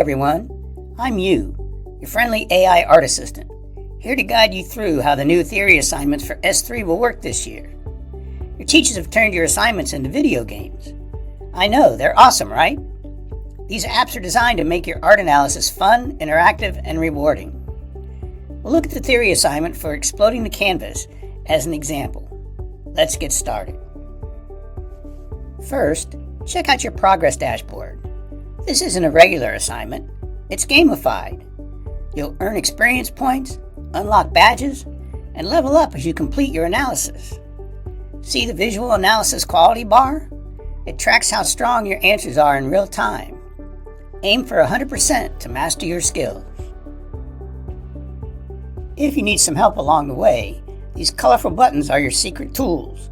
everyone, I'm you, your friendly AI art assistant, here to guide you through how the new theory assignments for S3 will work this year. Your teachers have turned your assignments into video games. I know, they're awesome, right? These apps are designed to make your art analysis fun, interactive, and rewarding. We'll look at the theory assignment for exploding the canvas as an example. Let's get started. First, check out your progress dashboard. This isn't a regular assignment, it's gamified. You'll earn experience points, unlock badges, and level up as you complete your analysis. See the visual analysis quality bar? It tracks how strong your answers are in real time. Aim for 100% to master your skills. If you need some help along the way, these colorful buttons are your secret tools.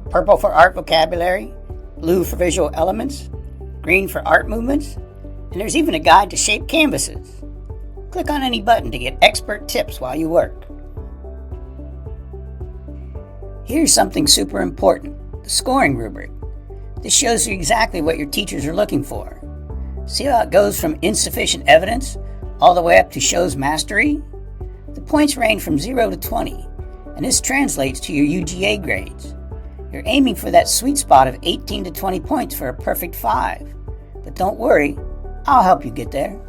Purple for art vocabulary, blue for visual elements, green for art movements, and there's even a guide to shape canvases. Click on any button to get expert tips while you work. Here's something super important, the scoring rubric. This shows you exactly what your teachers are looking for. See how it goes from insufficient evidence all the way up to shows mastery? The points range from 0 to 20, and this translates to your UGA grades. You're aiming for that sweet spot of 18 to 20 points for a perfect 5. But don't worry, I'll help you get there.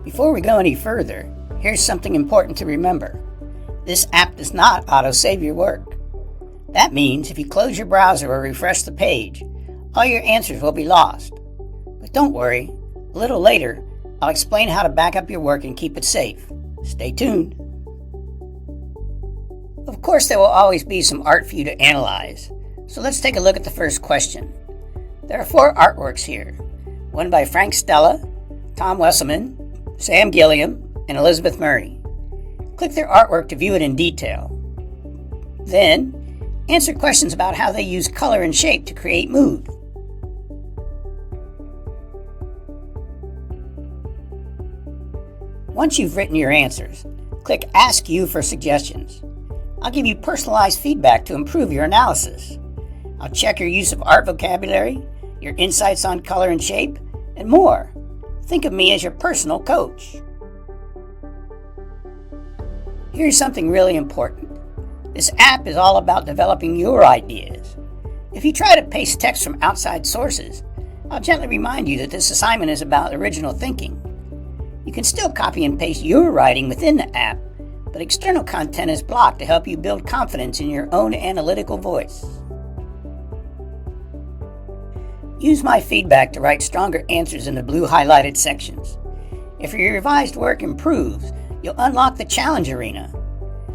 Before we go any further, here's something important to remember. This app does not autosave your work. That means if you close your browser or refresh the page, all your answers will be lost. But don't worry, a little later, I'll explain how to back up your work and keep it safe. Stay tuned. Of course, there will always be some art for you to analyze, so let's take a look at the first question. There are 4 artworks here, one by Frank Stella, Tom Wesselman, Sam Gilliam, and Elizabeth Murray. Click their artwork to view it in detail. Then, answer questions about how they use color and shape to create mood. Once you've written your answers, click Ask You for suggestions. I'll give you personalized feedback to improve your analysis. I'll check your use of art vocabulary, your insights on color and shape, and more. Think of me as your personal coach. Here's something really important. This app is all about developing your ideas. If you try to paste text from outside sources, I'll gently remind you that this assignment is about original thinking. You can still copy and paste your writing within the app, but external content is blocked to help you build confidence in your own analytical voice. Use my feedback to write stronger answers in the blue highlighted sections. If your revised work improves, you'll unlock the challenge arena.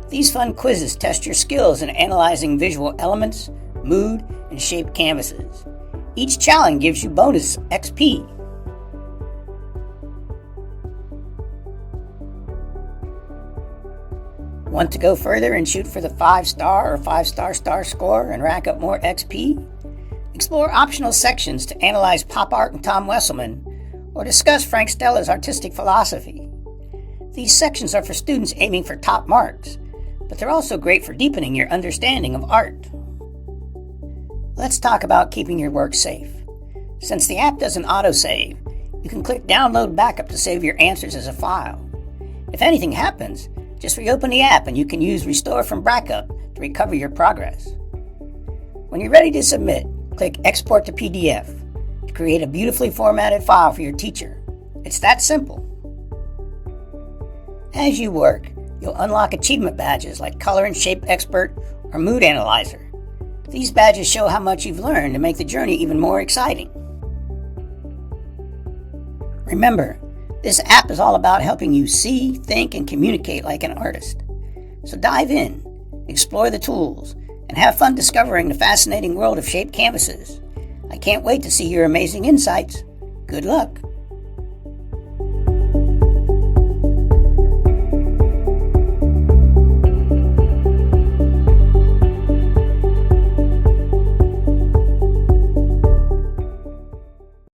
These fun quizzes test your skills in analyzing visual elements, mood, and shaped canvases. Each challenge gives you bonus XP. Want to go further and shoot for the 5-star or 5-star score and rack up more XP? Explore optional sections to analyze pop art and Tom Wesselman, or discuss Frank Stella's artistic philosophy. These sections are for students aiming for top marks, but they're also great for deepening your understanding of art. Let's talk about keeping your work safe. Since the app doesn't autosave, you can click Download Backup to save your answers as a file. If anything happens, just reopen the app and you can use Restore from Backup to recover your progress. When you're ready to submit, click Export to PDF to create a beautifully formatted file for your teacher. It's that simple. As you work, you'll unlock achievement badges like Color and Shape Expert or Mood Analyzer. These badges show how much you've learned to make the journey even more exciting. Remember, this app is all about helping you see, think, and communicate like an artist. So dive in, explore the tools, and have fun discovering the fascinating world of shaped canvases. I can't wait to see your amazing insights. Good luck!